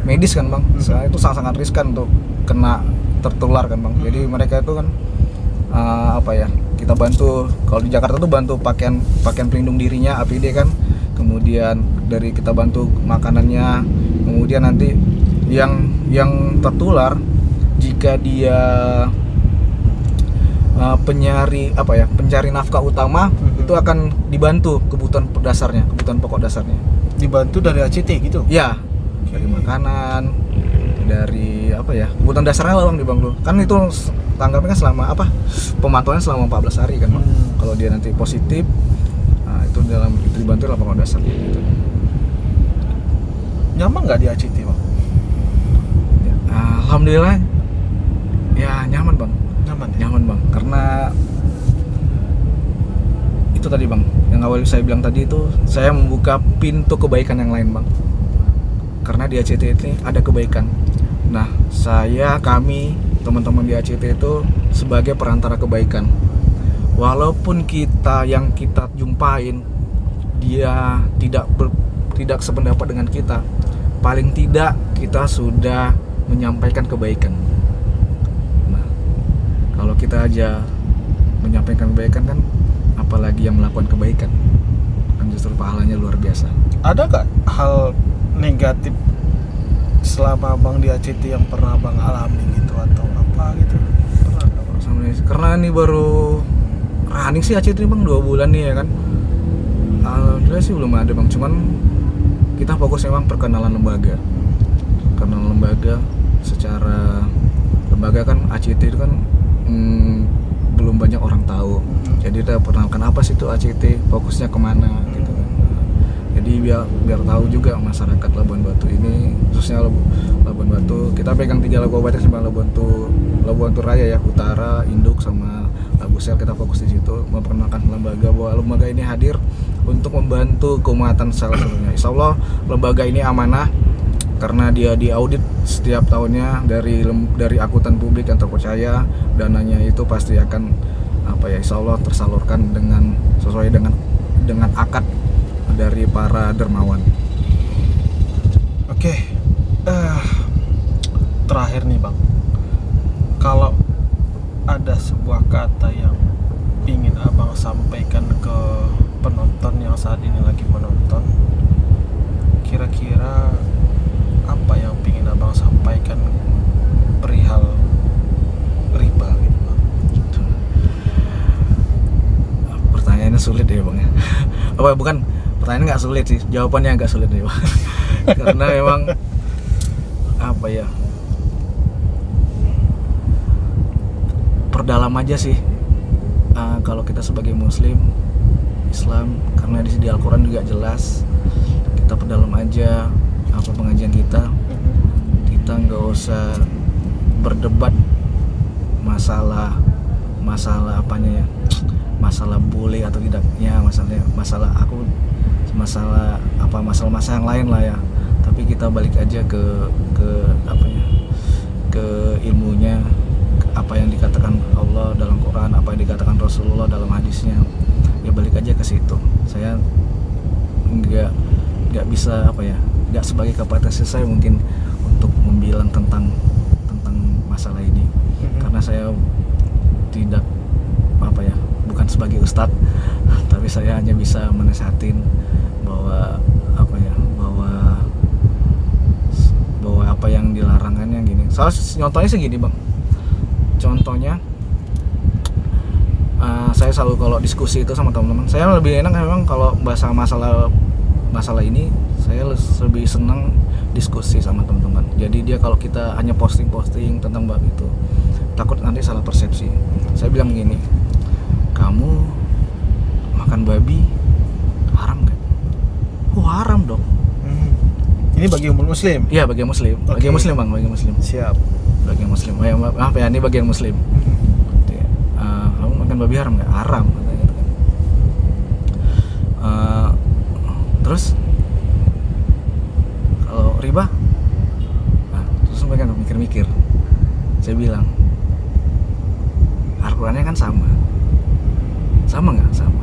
medis kan bang, itu sangat riskan untuk kena tertular kan bang. Jadi mereka itu kan kita bantu. Kalau di Jakarta tuh bantu pakaian pelindung dirinya, APD kan. Kemudian dari kita bantu makanannya. Kemudian nanti yang tertular, jika dia pencari nafkah utama, itu akan dibantu kebutuhan pokok dasarnya. Dibantu dari ACT gitu? Ya, dari makanan, dari kebutuhan dasarnya lah bang di Bang. Kan itu tanggapnya kan selama pemantauannya selama 14 hari kan bang. Kalau dia nanti positif, nah itu dibantu lapangan dasar gitu. Nyaman nggak di ACT bang? Ya, alhamdulillah ya nyaman bang. Nyaman ya? Nyaman bang, karena itu tadi bang, yang awal saya bilang tadi itu saya membuka pintu kebaikan yang lain bang. Karena di ACT ini ada kebaikan. Nah, kami teman-teman di ACT itu sebagai perantara kebaikan. Walaupun yang kita jumpain dia tidak sependapat dengan kita, paling tidak kita sudah menyampaikan kebaikan. Nah, kalau kita aja menyampaikan kebaikan kan, apalagi yang melakukan kebaikan, kan justru pahalanya luar biasa. Ada gak hal negatif selama abang di ACT yang pernah abang alami gitu atau apa gitu? Pernah gak bang? Karena ini baru running sih ACT ini bang 2 bulan nih ya kan. Alhamdulillah sih belum ada bang, cuman kita fokus memang perkenalan lembaga. Perkenalan lembaga secara lembaga kan ACT itu kan belum banyak orang tahu. Jadi kita perkenalkan apa sih itu ACT, fokusnya kemana gitu kan. Jadi biar tahu juga masyarakat Labuan Batu ini, khususnya Labuan Batu, kita pegang 3 kabupaten sama Labuan Batu Raya ya, Utara, Induk sama Labusel. Kita fokus di situ memperkenalkan lembaga, bahwa lembaga ini hadir untuk membantu keumatan salah satunya. Insya Allah lembaga ini amanah karena dia diaudit setiap tahunnya dari akuntan publik yang terpercaya. Dananya itu pasti akan insya Allah tersalurkan sesuai dengan akad dari para dermawan. Oke, terakhir nih bang, kalau ada sebuah kata yang ingin abang sampaikan ke penonton yang saat ini lagi menonton, kira-kira apa yang ingin abang sampaikan perihal riba gitu bang? Pertanyaannya sulit ya bang ya. Bukan, pertanyaan nggak sulit sih, jawabannya agak sulit nih bang. Karena memang perdalam aja sih. Kalau kita sebagai Muslim Islam, karena di Al-Quran juga jelas, kita perdalam aja pengajian kita nggak usah berdebat masalah apanya ya, masalah boleh atau tidaknya, masalah yang lain lah ya. Tapi kita balik aja ke ilmunya, apa yang dikatakan Allah dalam Quran, apa yang dikatakan Rasulullah dalam hadisnya, ya balik aja ke situ. Saya nggak bisa nggak sebagai kapasitas saya mungkin untuk membilang tentang masalah ini, karena saya tidak bukan sebagai ustadz, tapi saya hanya bisa menasihatin bahwa apa yang dilarangannya gini. Contohnya segini bang, saya selalu kalau diskusi itu sama teman-teman, saya lebih enak memang kalau bahasa masalah ini, saya lebih senang diskusi sama teman-teman. Jadi dia kalau kita hanya posting tentang bab itu, takut nanti salah persepsi. Saya bilang gini, kamu makan babi haram nggak? Haram dong. Ini bagi umat muslim? Iya, bagi muslim. Okay. Bagi muslim bang, bagi muslim. Siap. Bagi muslim. Maaf ya, ini bagian muslim. Kamu makan babi haram nggak? Haram. Terus kalau riba, terus mereka mikir-mikir. Saya bilang, Al-Qurannya kan sama nggak? Sama.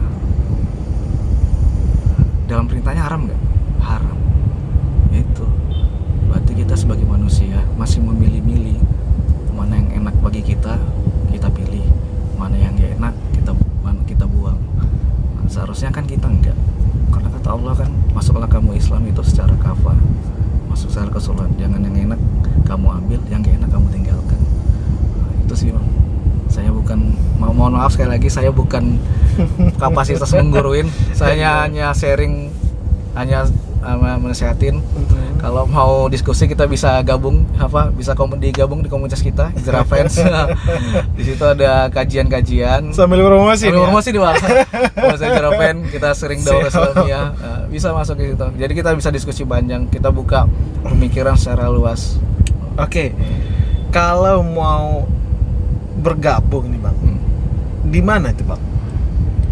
Dalam perintahnya haram nggak? Haram. Itu berarti kita sebagai manusia masih memilih-milih mana yang enak bagi kita pilih, mana yang gak enak kita buang. Seharusnya kan kita enggak, karena kata Allah kan, masuklah kamu Islam itu secara kafah, masuk secara keseluruhan. Jangan yang enak kamu ambil, yang gak enak kamu tinggalkan. Itu sih bang. Saya bukan, mohon maaf sekali lagi, saya bukan kapasitas mengguruin. Saya hanya sharing, hanya menasehatin. Kalau mau diskusi kita bisa gabung digabung di komunitas kita Hijrah Friends. Di situ ada kajian-kajian. Sambil promosi di Bang. Komunitas Hijrah Friends kita sering daurah Islamiyah. Bisa masuk ke situ. Jadi kita bisa diskusi panjang, kita buka pemikiran secara luas. Oke. Kalau mau bergabung nih Bang. Di mana itu Bang?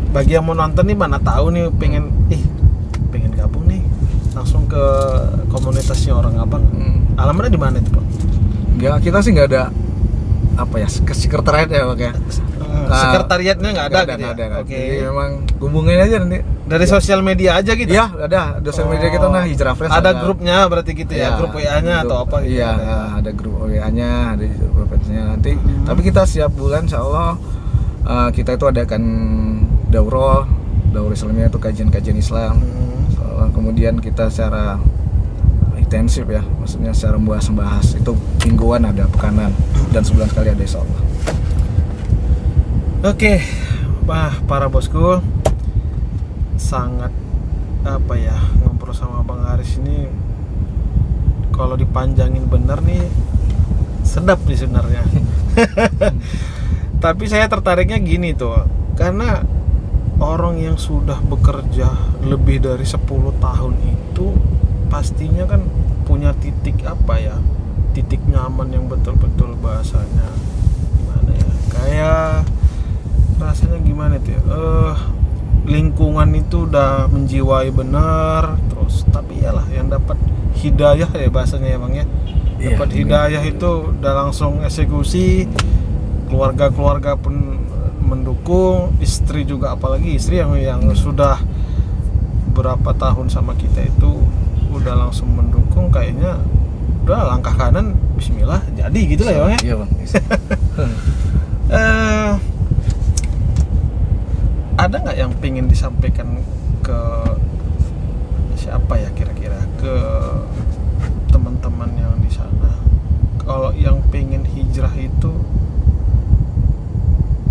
Bagi yang mau nonton nih mana tahu nih pengen gabung nih, langsung ke komunitasnya Orang Abang. Alamatnya di mana itu Bang? Enggak, kita sih nggak ada ke sekretariat ya Bang ya. Sekretariatnya nggak ada gitu ya? Oke. Jadi memang hubungin aja nanti dari sosial media aja gitu. Iya, ada sosial media kita Hijrah Friends. Ada grupnya berarti gitu ya, grup WA-nya atau apa gitu. Iya, ada grup WA-nya, ada grup WA-nya nanti. Tapi kita siap bulan insyaallah kita itu adakan daurah Islamiyah, itu kajian-kajian Islam. Kemudian kita secara intensif ya, maksudnya secara membahas itu mingguan ada pekanan dan sebulan sekali ada insyaallah. Oke, para bosku, sangat ngobrol sama Bang Haris ini kalau dipanjangin bener nih sedap nih sebenarnya. Tapi saya tertariknya gini tuh, karena orang yang sudah bekerja lebih dari 10 tahun itu pastinya kan punya titik titik nyaman yang betul-betul bahasanya gimana ya, kayak rasanya gimana tuh lingkungan itu udah menjiwai benar, terus tapi iyalah yang dapat hidayah ya bahasanya ya Bang ya, dapat hidayah itu udah langsung eksekusi, keluarga pun mendukung, istri juga, apalagi istri yang sudah berapa tahun sama kita itu udah langsung mendukung, kayaknya udah langkah kanan bismillah jadi gitu lah ya Bang ya. Iya Bang. Ada nggak yang pengen disampaikan ke siapa ya kira-kira, ke teman-teman yang di sana, kalau yang pengen hijrah itu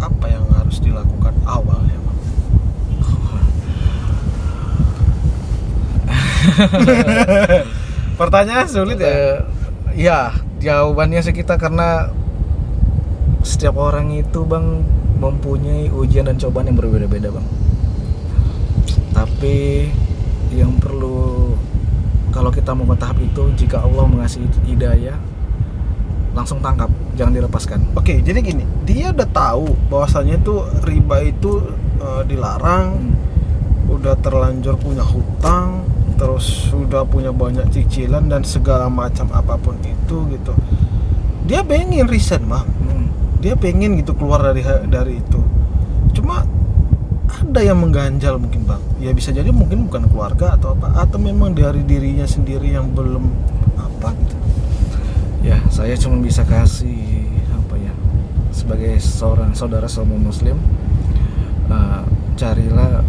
apa yang harus dilakukan awalnya Bang? Pertanyaan sulit ya? Ya, jawabannya sih kita karena setiap orang itu Bang mempunyai ujian dan cobaan yang berbeda-beda Bang. Tapi yang perlu, kalau kita mau ke tahap itu, jika Allah mengasih hidayah, langsung tangkap, jangan dilepaskan. Oke, jadi gini, dia udah tahu bahwasanya itu riba itu dilarang, udah terlanjur punya hutang, terus sudah punya banyak cicilan dan segala macam apapun itu gitu. Dia pengen resign Bang. Dia pengen gitu keluar dari itu. Cuma ada yang mengganjal mungkin Bang. Ya bisa jadi mungkin bukan keluarga atau apa, atau memang dari dirinya sendiri yang belum gitu. Ya, saya cuma bisa kasih sebagai seorang saudara muslim, carilah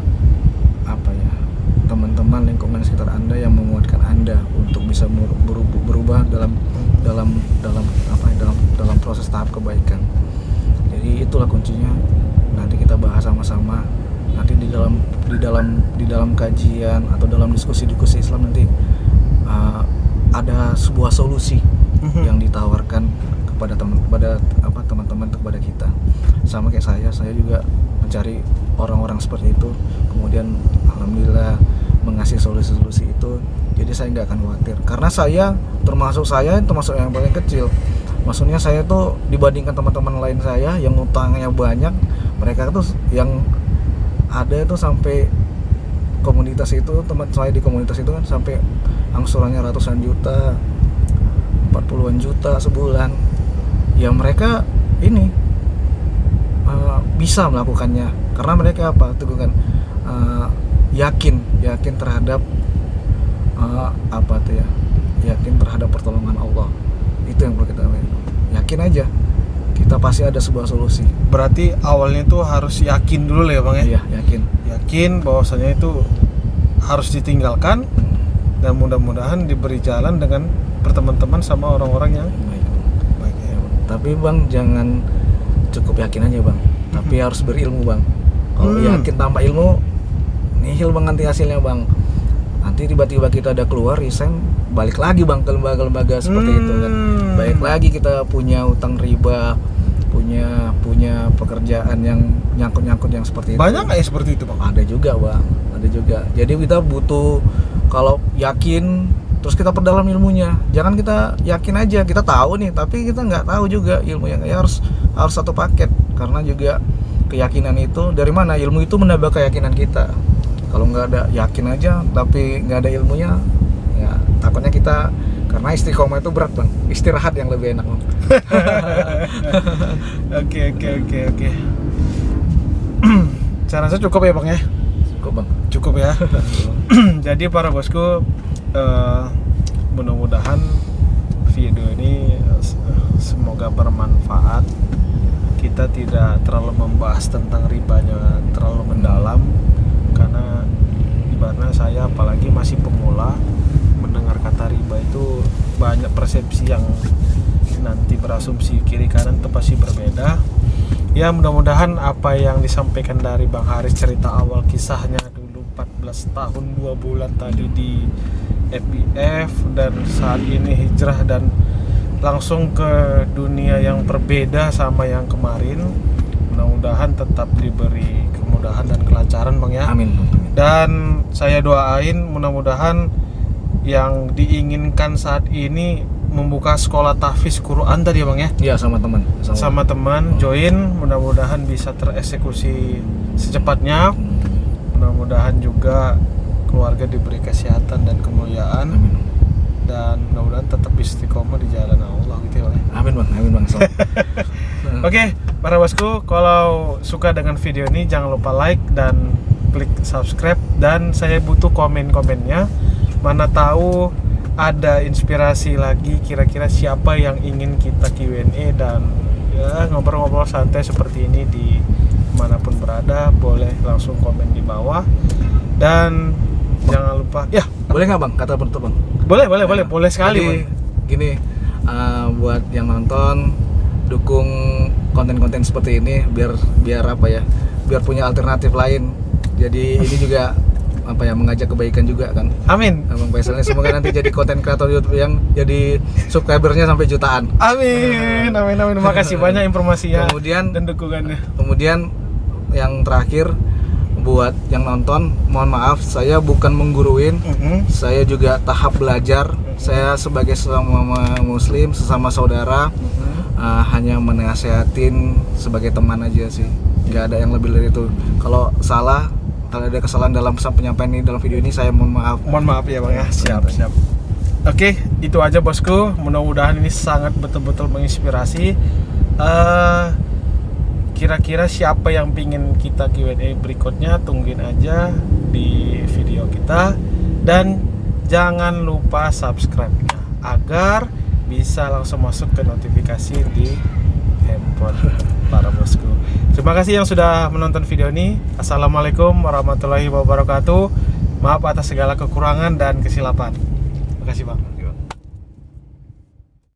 teman-teman lingkungan sekitar Anda yang menguatkan Anda untuk bisa berubah dalam proses tahap kebaikan. Jadi itulah kuncinya. Nanti kita bahas sama-sama. Nanti di dalam kajian atau dalam diskusi Islam nanti ada sebuah solusi yang ditawarkan kepada teman-teman kepada kita. Sama kayak saya juga mencari orang-orang seperti itu, kemudian alhamdulillah mengasih solusi-solusi itu. Jadi saya nggak akan khawatir, karena saya termasuk yang paling kecil. Maksudnya saya tuh dibandingkan teman-teman lain saya yang utangnya banyak, mereka tuh yang ada itu sampai komunitas itu, teman saya di komunitas itu kan sampai angsurannya ratusan juta, 40-an juta sebulan. Ya mereka ini bisa melakukannya karena mereka yakin terhadap yakin terhadap pertolongan Allah. Itu yang perlu kita yakin aja, kita pasti ada sebuah solusi. Berarti awalnya itu harus yakin dulu ya Bang ya? Iya, yakin bahwasanya itu harus ditinggalkan dan mudah-mudahan diberi jalan dengan berteman-teman sama orang-orang yang baik ya. Tapi Bang, jangan cukup yakin aja Bang, tapi harus berilmu Bang. Kalau yakin tanpa ilmu, nihil Bang nanti hasilnya Bang. nanti tiba-tiba kita ada keluar resign, balik lagi bang ke lembaga-lembaga seperti itu kan, balik lagi kita punya utang riba, punya pekerjaan yang nyangkut yang seperti itu. Banyak nggak ya seperti itu bang? Ada juga bang, ada juga. Jadi kita butuh, kalau yakin terus kita perdalam ilmunya. Jangan kita yakin aja, kita tahu nih tapi kita nggak tahu juga ilmunya. Ya harus satu paket, karena juga keyakinan itu dari mana? Ilmu itu menambah keyakinan kita. Kalau nggak ada yakin aja tapi nggak ada ilmunya, ya takutnya kita, karena istiqomah itu berat bang, istirahat yang lebih enak bang. Oke. Saya rasa cukup ya bang ya. Cukup bang. Cukup ya. Jadi para bosku, mudah-mudahan video ini semoga bermanfaat. Kita tidak terlalu membahas tentang ribanya terlalu mendalam, karena ibaratnya saya apalagi masih pemula, mendengar kata riba itu banyak persepsi yang nanti berasumsi kiri kanan itu pasti berbeda. Ya mudah-mudahan apa yang disampaikan dari Bang Haris, cerita awal kisahnya dulu 14 tahun 2 bulan tadi di FBF, dan saat ini hijrah dan langsung ke dunia yang berbeda sama yang kemarin, mudah-mudahan tetap diberi kemudahan dan kelancaran bang ya. Amin. Dan saya doain mudah-mudahan yang diinginkan saat ini membuka sekolah tahfiz Quran tadi ya bang ya. Iya, sama teman. Sama teman join, mudah-mudahan bisa tereksekusi secepatnya. Mudah-mudahan juga keluarga diberi kesehatan dan kemuliaan. Amin. Dan mudah-mudahan tetap istiqomah di jalan Allah gitu ya bang. Amin bang. Oke, para bosku, kalau suka dengan video ini jangan lupa like dan klik subscribe, dan saya butuh komen-komennya. Mana tahu ada inspirasi lagi, kira-kira siapa yang ingin kita Q&A dan ya ngobrol-ngobrol santai seperti ini di manapun berada, boleh langsung komen di bawah. Dan jangan lupa ya, boleh nggak bang kata penutup bang? Boleh sekali. Jadi, gini, buat yang nonton, dukung konten-konten seperti ini biar apa ya, biar punya alternatif lain. Jadi ini juga apa ya, mengajak kebaikan juga kan. Amin. Bang Faisal ini semoga nanti jadi konten kreator YouTube yang jadi subscribernya sampai jutaan. Amin. Makasih banyak informasinya Kemudian dan dukungannya. Kemudian yang terakhir, buat yang nonton, mohon maaf saya bukan mengguruin, saya juga tahap belajar. Saya sebagai sesama muslim, sesama saudara, hanya menasehatin sebagai teman aja sih, nggak ada yang lebih dari itu. Kalau salah, kalau ada kesalahan dalam penyampaian ini, dalam video ini, saya mohon maaf Ya bang ya. Siap. Oke, itu aja bosku. Mudah-mudahan ini sangat betul-betul menginspirasi. Kira-kira siapa yang pingin kita Q&A berikutnya, tungguin aja di video kita. Dan jangan lupa subscribe-nya agar bisa langsung masuk ke notifikasi di handphone para bosku. Terima kasih yang sudah menonton video ini. Assalamualaikum warahmatullahi wabarakatuh. Maaf atas segala kekurangan dan kesilapan. Terima kasih bang.